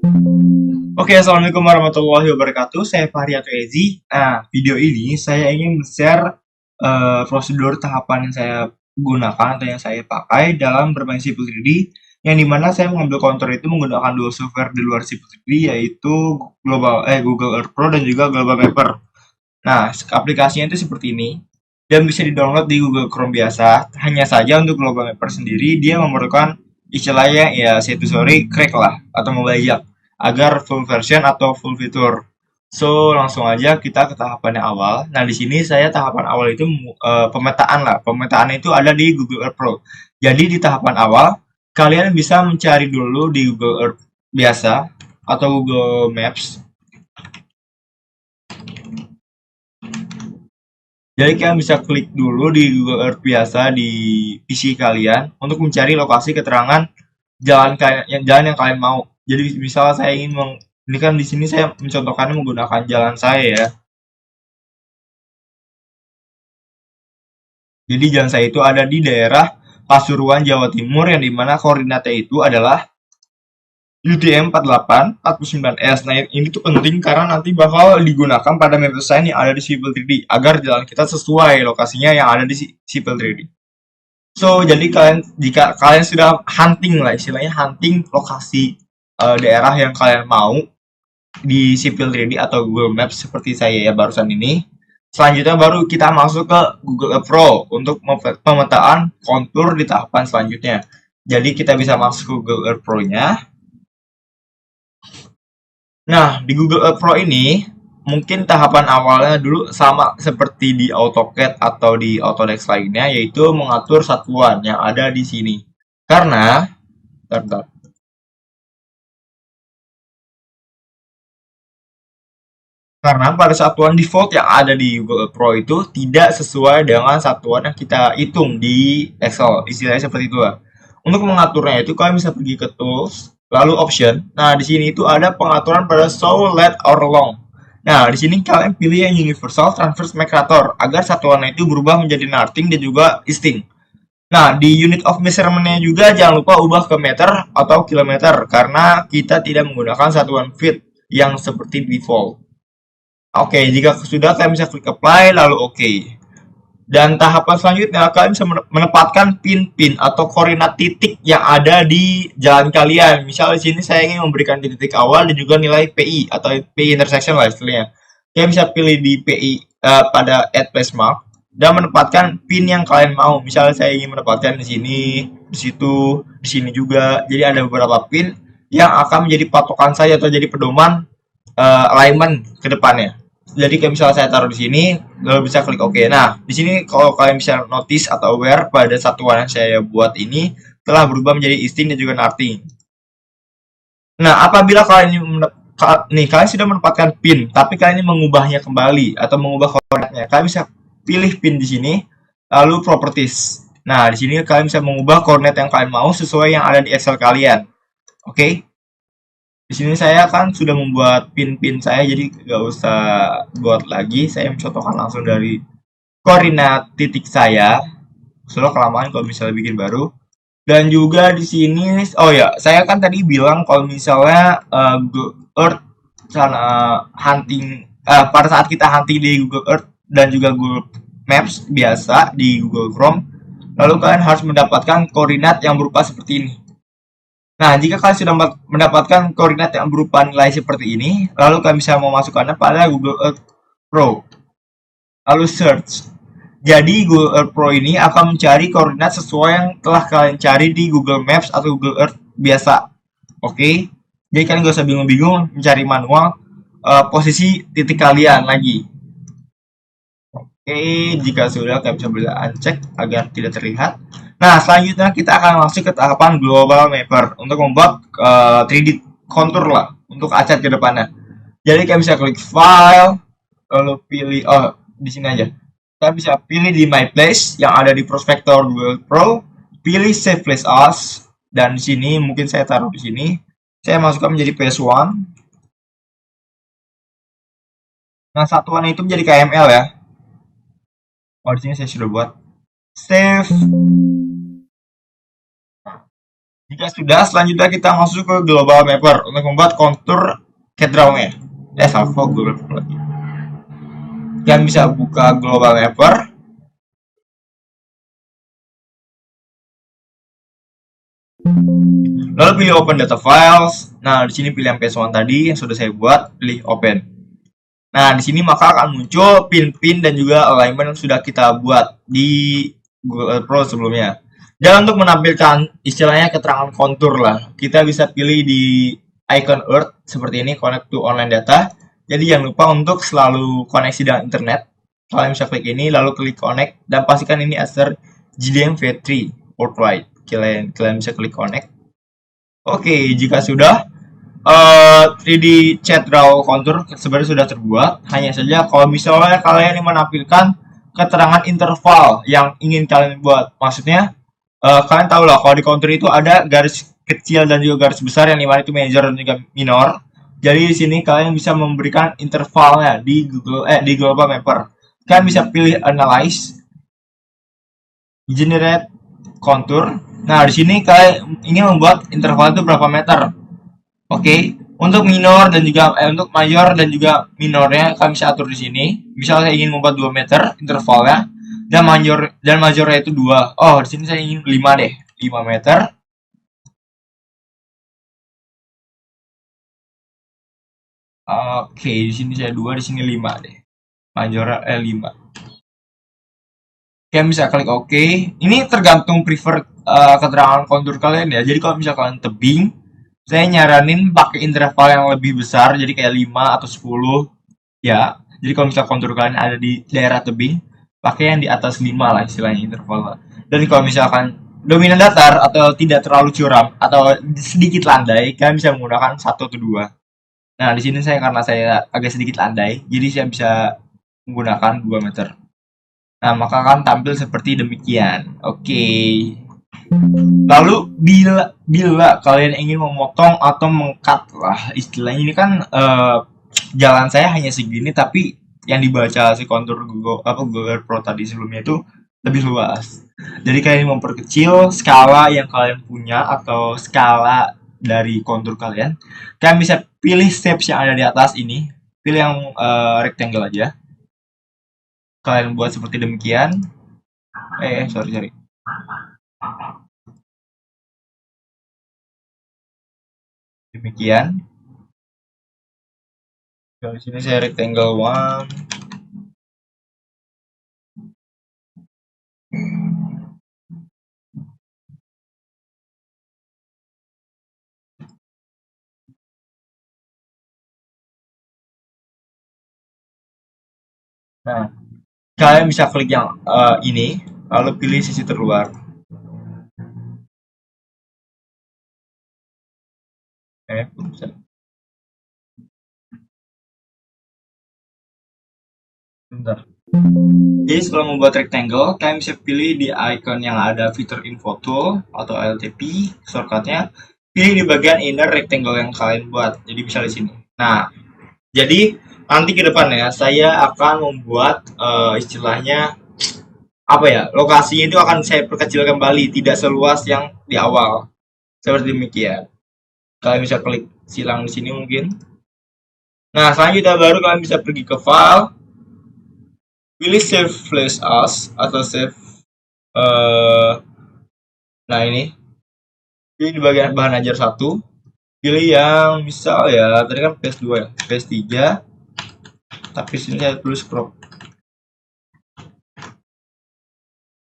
Oke, assalamualaikum warahmatullahi wabarakatuh. Saya Fahriato Ezi. Nah, video ini saya ingin share prosedur tahapan yang saya gunakan atau yang saya pakai dalam bermain Civil 3D, yang dimana saya mengambil kontur itu menggunakan dua software di luar Civil 3D, yaitu Google Earth Pro dan juga Global Mapper. Nah, aplikasinya itu seperti ini dan bisa di-download di Google Chrome biasa. Hanya saja untuk Global Mapper sendiri dia memerlukan istilahnya ya sorry crack lah atau membajak agar full version atau full fitur. So, langsung aja kita ke tahapan yang awal. Nah, di sini saya tahapan awal itu pemetaan lah. Pemetaan itu ada di Google Earth Pro. Jadi di tahapan awal kalian bisa mencari dulu di Google Earth biasa atau Google Maps. Jadi kalian bisa klik dulu di Google Earth biasa di PC kalian untuk mencari lokasi keterangan jalan yang kalian mau. Jadi misalnya saya ingin ini kan di sini saya mencontohkannya menggunakan jalan saya ya. Jadi jalan saya itu ada di daerah Pasuruan, Jawa Timur, yang dimana koordinatnya itu adalah UTM 48 49S. Nah, ini tuh penting karena nanti bakal digunakan pada map design yang ada di Civil 3D agar jalan kita sesuai lokasinya yang ada di Civil 3D. So, jadi jika kalian sudah hunting lah, istilahnya hunting lokasi daerah yang kalian mau di Civil 3D atau Google Maps seperti saya ya barusan ini. Selanjutnya baru kita masuk ke Google Earth Pro untuk pemetaan kontur di tahapan selanjutnya. Jadi kita bisa masuk ke Google Earth Pro-nya. Nah, di Google Earth Pro ini mungkin tahapan awalnya dulu sama seperti di AutoCAD atau di Autodesk lainnya, yaitu mengatur satuan yang ada di sini. Karena, bentar. Karena pada satuan default yang ada di Google Pro itu tidak sesuai dengan satuan yang kita hitung di Excel. Istilahnya seperti itu lah. Untuk mengaturnya itu kalian bisa pergi ke Tools, lalu Option. Nah, di sini itu ada pengaturan pada Show, Let, or Long. Nah, di sini kalian pilih yang Universal Transverse Mercator agar satuannya itu berubah menjadi Northing dan juga Easting. Nah, di unit of measurement-nya juga jangan lupa ubah ke meter atau kilometer karena kita tidak menggunakan satuan feet yang seperti default. Oke, jika sudah kalian bisa klik apply lalu oke. Dan tahapan selanjutnya kalian bisa menempatkan pin-pin atau koordinat titik yang ada di jalan kalian. Misal di sini saya ingin memberikan di titik awal dan juga nilai PI atau PI intersection lah istilahnya. Kalian bisa pilih di PI pada add place mark dan menempatkan pin yang kalian mau. Misalnya saya ingin menempatkan di sini, di situ, di sini juga. Jadi ada beberapa pin yang akan menjadi patokan saya atau jadi pedoman alignment ke depannya. Jadi kayak misalnya saya taruh di sini, lalu bisa klik OK. Nah, di sini kalau kalian bisa notice atau aware pada satuan yang saya buat ini telah berubah menjadi Easting dan juga Northing. Nah, apabila kalian sudah menempatkan pin, tapi kalian ini mengubahnya kembali atau mengubah koordinatnya, kalian bisa pilih pin di sini, lalu properties. Nah, di sini kalian bisa mengubah koordinat yang kalian mau sesuai yang ada di Excel kalian. Oke? Okay? Di sini saya kan sudah membuat pin-pin saya, jadi nggak usah buat lagi. Saya mencontohkan langsung dari koordinat titik saya. Soalnya kelamaan kalau misalnya bikin baru. Dan juga di sini, oh ya, saya kan tadi bilang kalau misalnya Google Earth sana hunting pada saat kita hunting di Google Earth dan juga Google Maps biasa di Google Chrome, lalu kalian harus mendapatkan koordinat yang berupa seperti ini. Nah, jika kalian sudah mendapatkan koordinat yang berupa nilai seperti ini, lalu kalian bisa memasukkannya pada Google Earth Pro. Lalu search. Jadi Google Earth Pro ini akan mencari koordinat sesuai yang telah kalian cari di Google Maps atau Google Earth biasa. Oke? Jadi kalian gak usah bingung-bingung mencari manual posisi titik kalian lagi. Oke, jika sudah kalian bisa boleh uncheck agar tidak terlihat. Nah, selanjutnya kita akan masuk ke tahapan Global Mapper untuk membuat 3D contour lah untuk acat ke depannya. Jadi kalian bisa klik File, lalu pilih di sini aja. Kita bisa pilih di My Place yang ada di Prospector Google Pro, pilih Save Place As, dan di sini mungkin saya taruh di sini. Saya masukkan menjadi PS1. Nah, satuan itu menjadi KML ya. Oh, di sini saya sudah buat save. Jika sudah, selanjutnya kita masuk ke global mapper untuk membuat kontur cat drawing-nya. Salah kok global mapper lagi. Kalian bisa buka global mapper. Lalu pilih open data files. Nah, di sini pilih yang PS1 tadi yang sudah saya buat, pilih open. Nah, di sini maka akan muncul pin-pin dan juga alignment yang sudah kita buat di Google Pro sebelumnya. Dan untuk menampilkan istilahnya keterangan kontur lah, kita bisa pilih di icon Earth seperti ini, connect to online data. Jadi jangan lupa untuk selalu koneksi dengan internet. Kalian bisa klik ini, lalu klik connect, dan pastikan ini Acer GDM V3 worldwide. Kalian bisa klik connect. Oke, jika sudah, 3D chat draw contour sebenarnya sudah terbuat. Hanya saja kalau misalnya kalian yang menampilkan keterangan interval yang ingin kalian buat, maksudnya kalian tahu lah kalau di contour itu ada garis kecil dan juga garis besar yang dimana itu major dan juga minor. Jadi di sini kalian bisa memberikan intervalnya di di Global Mapper. Kalian bisa pilih analyze, generate contour. Nah, di sini kalian ingin membuat interval itu berapa meter. Oke, untuk minor dan juga untuk mayor dan juga minornya kami bisa atur di sini. Misal saya ingin membuat 2 meter intervalnya dan majornya itu 2. Oh, di sini saya ingin 5 deh. 5 meter. Oke, di sini saya 2, di sini 5 deh. Majornya 5. Kalian bisa klik OK. Ini tergantung prefer keterangan kontur kalian ya. Jadi kalau misalkan tebing, saya nyaranin pakai interval yang lebih besar, jadi kayak 5 atau 10. Ya, jadi kalau misalkan kontur kalian ada di daerah tebing, pakai yang di atas 5 lah istilahnya intervalnya. Dan kalau misalkan dominan datar atau tidak terlalu curam atau sedikit landai, kalian bisa menggunakan 1 atau 2. Nah, di sini saya karena saya agak sedikit landai, jadi saya bisa menggunakan 2 meter. Nah, maka akan tampil seperti demikian. Oke. Lalu bila kalian ingin memotong atau mengkat lah istilahnya ini kan jalan saya hanya segini tapi yang dibaca si kontur Google Pro tadi sebelumnya itu lebih luas. Jadi kalian memperkecil skala yang kalian punya atau skala dari kontur kalian. Kalian bisa pilih steps yang ada di atas ini. Pilih yang rectangle aja. Kalian buat seperti demikian. Sorry. Demikian. Di sini saya rectangle 1. Nah, kalian bisa klik yang ini, lalu pilih sisi terluar. Bisa. Bentar. Jadi setelah membuat rectangle, kalian bisa pilih di icon yang ada fitur info tool atau LTP, shortcutnya. Pilih di bagian inner rectangle yang kalian buat. Jadi bisa di sini. Nah, jadi nanti ke depannya saya akan membuat istilahnya apa ya, lokasinya itu akan saya perkecil kembali, tidak seluas yang di awal. Seperti demikian. Kalian bisa klik silang di sini mungkin. Nah, selanjutnya baru kalian bisa pergi ke file, pilih save flash as atau save nah ini. Pilih di bagian bahan ajar 1. Pilih yang misal ya, tadi kan PS2 ya, PS3. Tapi sini saya tulis crop.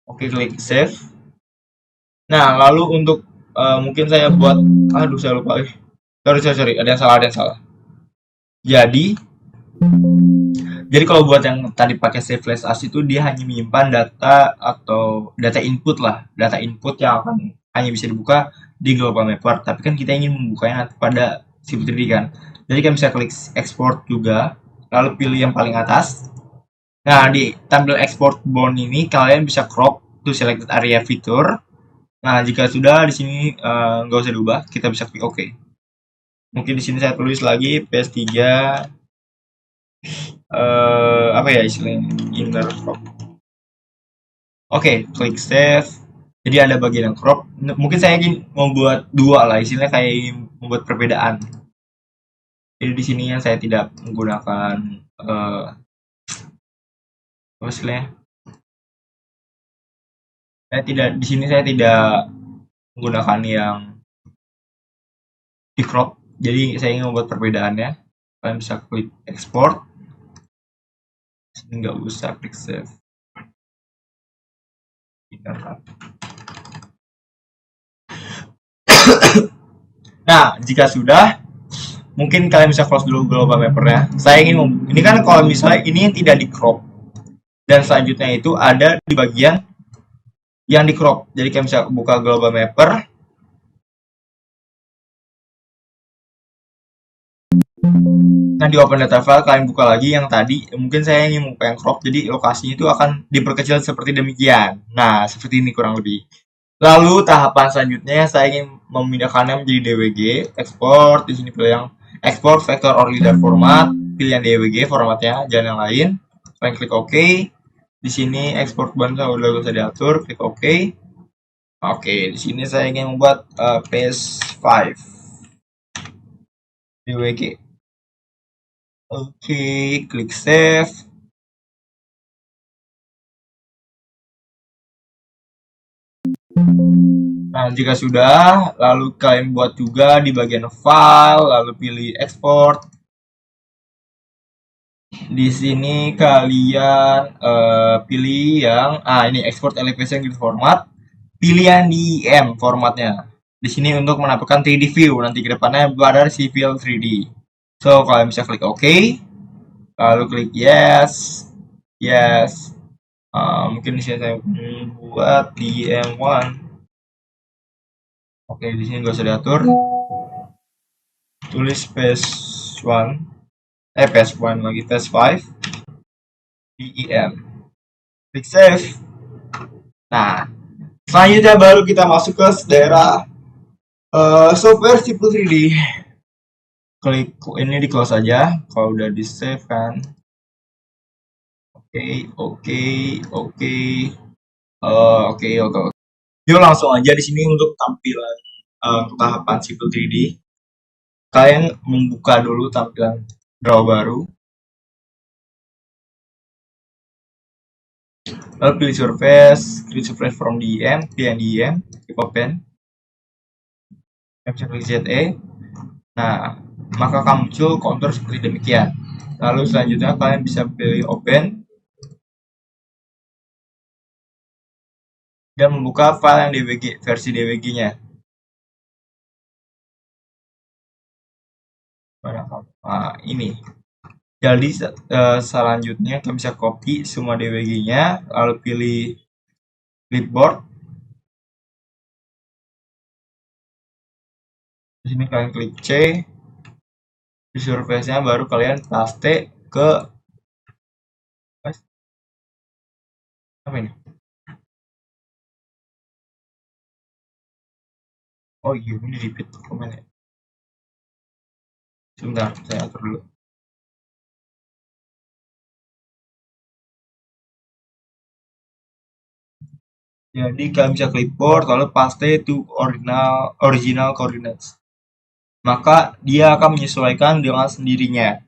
Oke, klik save. Nah, lalu untuk mungkin saya buat saya lupa. Sorry, ada yang salah. Jadi kalau buat yang tadi pakai save flash as itu dia hanya menyimpan data atau data input lah, data input yang akan hanya bisa dibuka di Global Mapper. Tapi kan kita ingin membukanya nanti pada CV3 kan. Jadi kan bisa klik export juga, lalu pilih yang paling atas. Nah, di tampil export bound ini kalian bisa crop to selected area fitur. Nah, jika sudah di sini nggak usah diubah, kita bisa klik OK. Mungkin di sini saya tulis lagi PS3 apa ya istilahnya inner crop. Oke, klik save. Jadi ada bagian yang crop. Mungkin saya ingin membuat dua lah, istilahnya kayak ingin membuat perbedaan. Jadi di sini saya tidak menggunakan apa istilahnya? Saya tidak di sini saya tidak menggunakan yang di crop. Jadi saya ingin membuat perbedaannya. Kalian bisa klik export. Sini nggak usah klik save. Nah, jika sudah, mungkin kalian bisa close dulu global mappernya. Saya ingin ini kan kalau misalnya ini yang tidak di crop dan selanjutnya itu ada di bagian yang di crop. Jadi kalian bisa buka global mapper. Nah di open data file kalian buka lagi yang tadi. Mungkin saya ingin buka yang crop. Jadi lokasinya itu akan diperkecil seperti demikian. Nah seperti ini kurang lebih. Lalu tahapan selanjutnya saya ingin memindahkannya menjadi DWG, ekspor. Di sini pilih yang export vector or leader format, pilih yang DWG formatnya, jangan yang lain. Kalian klik OK. Di sini export bangsa udah bisa diatur, klik OK. Oke, di sini saya ingin membuat PS5 DWG. Oke, klik save. Nah, jika sudah, lalu kalian buat juga di bagian file, lalu pilih export. Di sini kalian pilih yang ini export elevation grid format. Pilih yang di IM formatnya. Di sini untuk menampilkan 3D view nanti ke depannya pada civil 3D. So, kalian bisa klik OK, lalu klik yes, yes. Mungkin di sini saya buat di M1. Oke, di sini gak usah diatur. Tulis PS1, PS1 lagi PS5 DEM. Klik save. Nah, selanjutnya baru kita masuk ke daerah software Civil 3D. Klik ini di close aja kalau udah di save kan. Oke, oke, oke. Oke, oke. Yuk langsung aja di sini untuk tampilan tahapan Civil 3D. Kalian membuka dulu tampilan draw baru. Lalu pilih surface, create surface from DEM, pilih DEM, klik open. Kalian bisa klik ZE. Nah, maka akan muncul kontur seperti demikian. Lalu selanjutnya kalian bisa pilih open dan membuka file yang DWG, versi DWG-nya. Nah, ini. Jadi selanjutnya kalian bisa copy semua DWG-nya, lalu pilih clipboard. Di sini kalian klik C. Di surface-nya baru kalian paste ke apa ini? Oh iya, ini repeat komen ya. Sebentar, saya atur dulu. Jadi kalian bisa clipboard lalu paste to original coordinates. Maka dia akan menyesuaikan dengan sendirinya.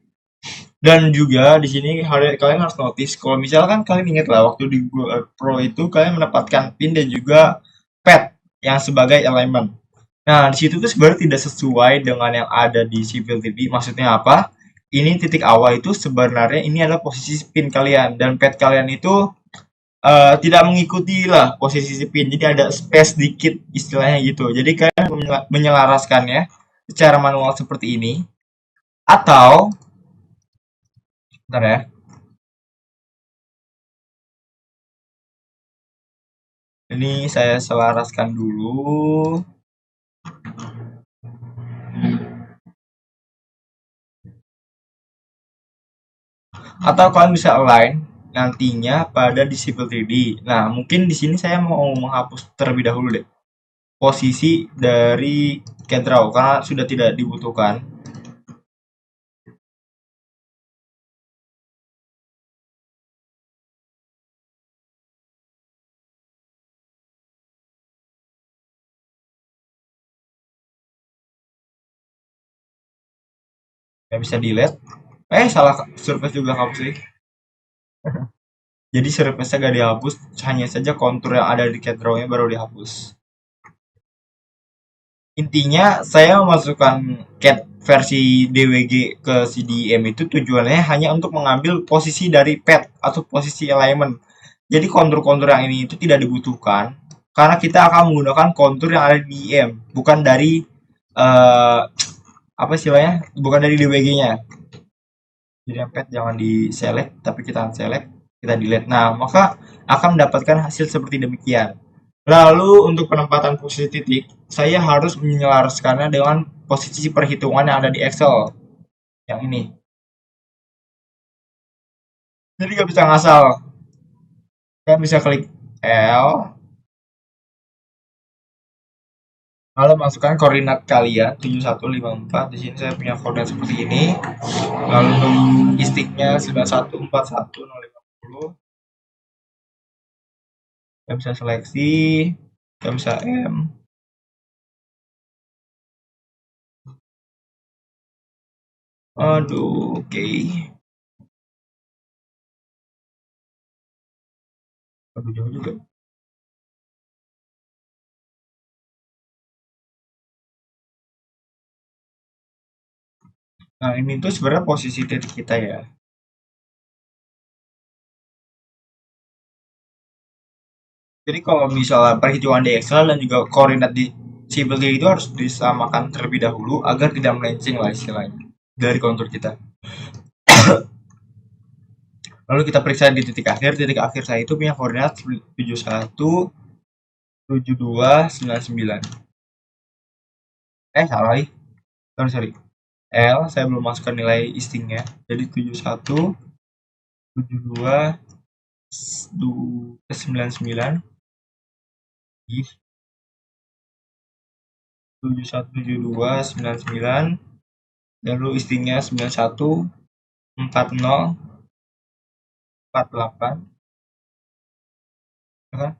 Dan juga di sini kalian harus notice kalau misalkan kalian ingat lah waktu di Google Pro itu kalian mendapatkan pin dan juga pad yang sebagai elemen. Nah, di situ tuh sebenarnya tidak sesuai dengan yang ada di Civil TV. Maksudnya apa? Ini titik awal itu sebenarnya ini adalah posisi pin kalian dan pad kalian itu tidak mengikuti lah posisi pin. Jadi ada space dikit istilahnya gitu. Jadi kalian menyelaraskannya secara manual seperti ini atau bentar ya. Ini saya selaraskan dulu. Atau kalian bisa align nantinya pada disable 3D. Nah, mungkin di sini saya mau menghapus terlebih dahulu deh posisi dari Kedraw karena sudah tidak dibutuhkan. Nggak bisa delete. Salah surface juga hapus sih. Jadi surface-nya nggak dihapus, hanya saja kontur yang ada di cat draw-nya baru dihapus. Intinya saya memasukkan cat versi DWG ke CDM itu tujuannya hanya untuk mengambil posisi dari pad atau posisi alignment. Jadi kontur-kontur yang ini itu tidak dibutuhkan karena kita akan menggunakan kontur yang ada di IM, bukan dari eh, apa istilahnya? Bukan dari DWG-nya. Jadi yang pad jangan di select, tapi kita unselect, kita delete. Nah, maka akan mendapatkan hasil seperti demikian. Lalu untuk penempatan posisi titik, saya harus menyelaraskannya dengan posisi perhitungan yang ada di Excel yang ini. Jadi nggak bisa ngasal. Kalian bisa klik L, lalu masukkan koordinat kalian 7154. Di sini saya punya koordinat seperti ini. Lalu untuk istiknya 9141050. Kita bisa seleksi, kita bisa M. Aduh, oke. Aduh, jauh juga. Nah, ini tuh sebenarnya posisi titik kita ya. Jadi kalau misalnya perhitungan di Excel dan juga koordinat di Civil itu harus disamakan terlebih dahulu agar tidak melenceng lah istilahnya dari kontur kita. Lalu kita periksa di titik akhir. Titik akhir saya itu punya koordinat 717299. Salah nih. Sorry. L, saya belum masukkan nilai istingnya. Jadi 717299. Ih, 717299. Lalu istingnya 914048. Ya kan?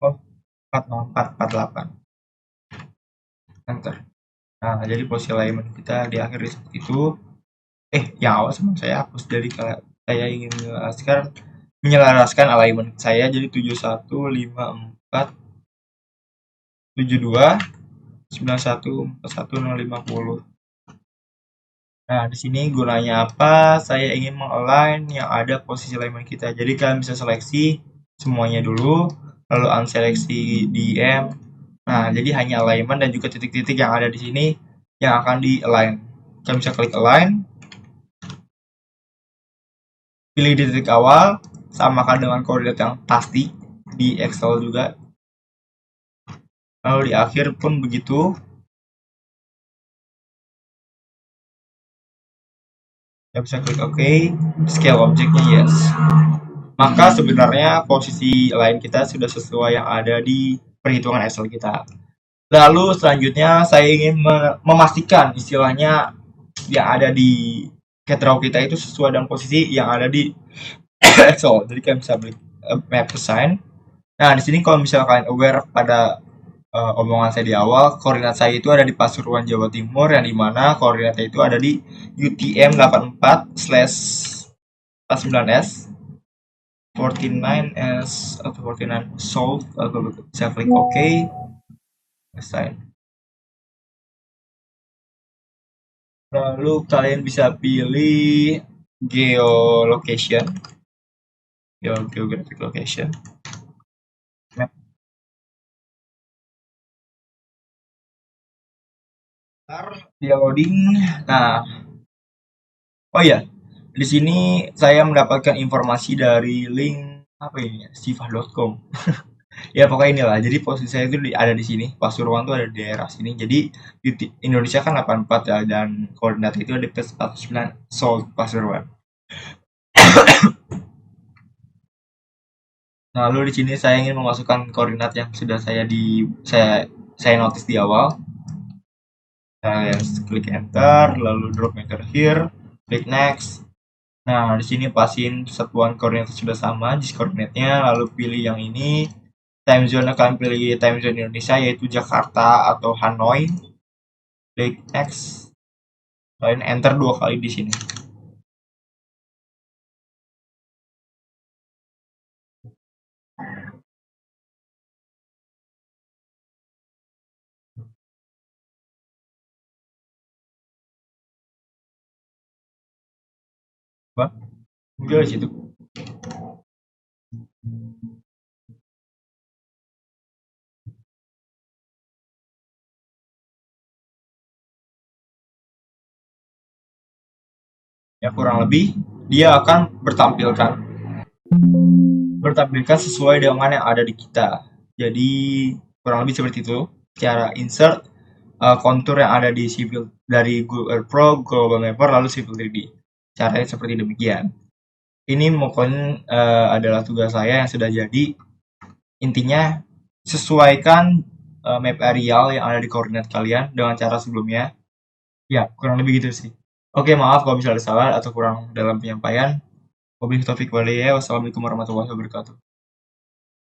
Oh, 40448. Enter. Nah, jadi posisi alignment kita di akhir itu. Yang awal sama saya hapus. Jadi kalau saya ingin menyelaraskan alignment saya jadi 715472914150. Nah, di sini gunanya apa? Saya ingin mengalign yang ada posisi alignment kita. Jadi kalian bisa seleksi semuanya dulu, lalu unseleksi DM. Nah, jadi hanya alignment dan juga titik-titik yang ada di sini yang akan di align. Kalian bisa klik align, pilih di titik awal, samakan dengan koordinat yang pasti di Excel juga. Lalu di akhir pun begitu. Ya bisa klik OK, scale objeknya yes. Maka sebenarnya posisi lain kita sudah sesuai yang ada di perhitungan Excel kita. Lalu selanjutnya saya ingin memastikan istilahnya yang ada di category kita itu sesuai dengan posisi yang ada di Excel. Jadi kalian bisa beli map assign. Nah, di sini kalau misalnya kalian aware pada omongan saya di awal, koordinat saya itu ada di Pasuruan, Jawa Timur, yang dimana koordinatnya itu ada di UTM 84/49S 49S atau 49 solve, atau bisa klik OK, assign. Lalu kalian bisa pilih geolocation, geographic location, map. Dia loading. Nah, oh ya, di sini saya mendapatkan informasi dari link apa ini? Sifah.com. Ya pokoknya inilah. Jadi posisi saya itu ada di sini. Pasuruan tuh ada di daerah sini. Jadi di Indonesia kan 84 ya, dan koordinat itu ada di 49 South Pasuruan. Nah, lalu di sini saya ingin memasukkan koordinat yang sudah saya notice di awal. Saya klik enter, lalu drop maker here, klik next. Nah, di sini pasin satuan koordinat sudah sama, di koordinatnya, lalu pilih yang ini. Time zone akan pilih time zone Indonesia yaitu Jakarta atau Hanoi. Klik next. Kalian enter 2 kali di sini. Apa? Muncul di situ. Ya kurang lebih dia akan bertampilkan sesuai dengan yang ada di kita. Jadi kurang lebih seperti itu cara insert kontur yang ada di Civil dari Google Earth Pro, Global Mapper, lalu Civil 3D. Caranya seperti demikian. Ini mungkin adalah tugas saya yang sudah jadi. Intinya sesuaikan map areal yang ada di koordinat kalian dengan cara sebelumnya. Ya, kurang lebih gitu sih. Oke, maaf kalau misalnya ada salah atau kurang dalam penyampaian. Wabillahi taufiq walhidayah. Wassalamualaikum warahmatullahi wabarakatuh.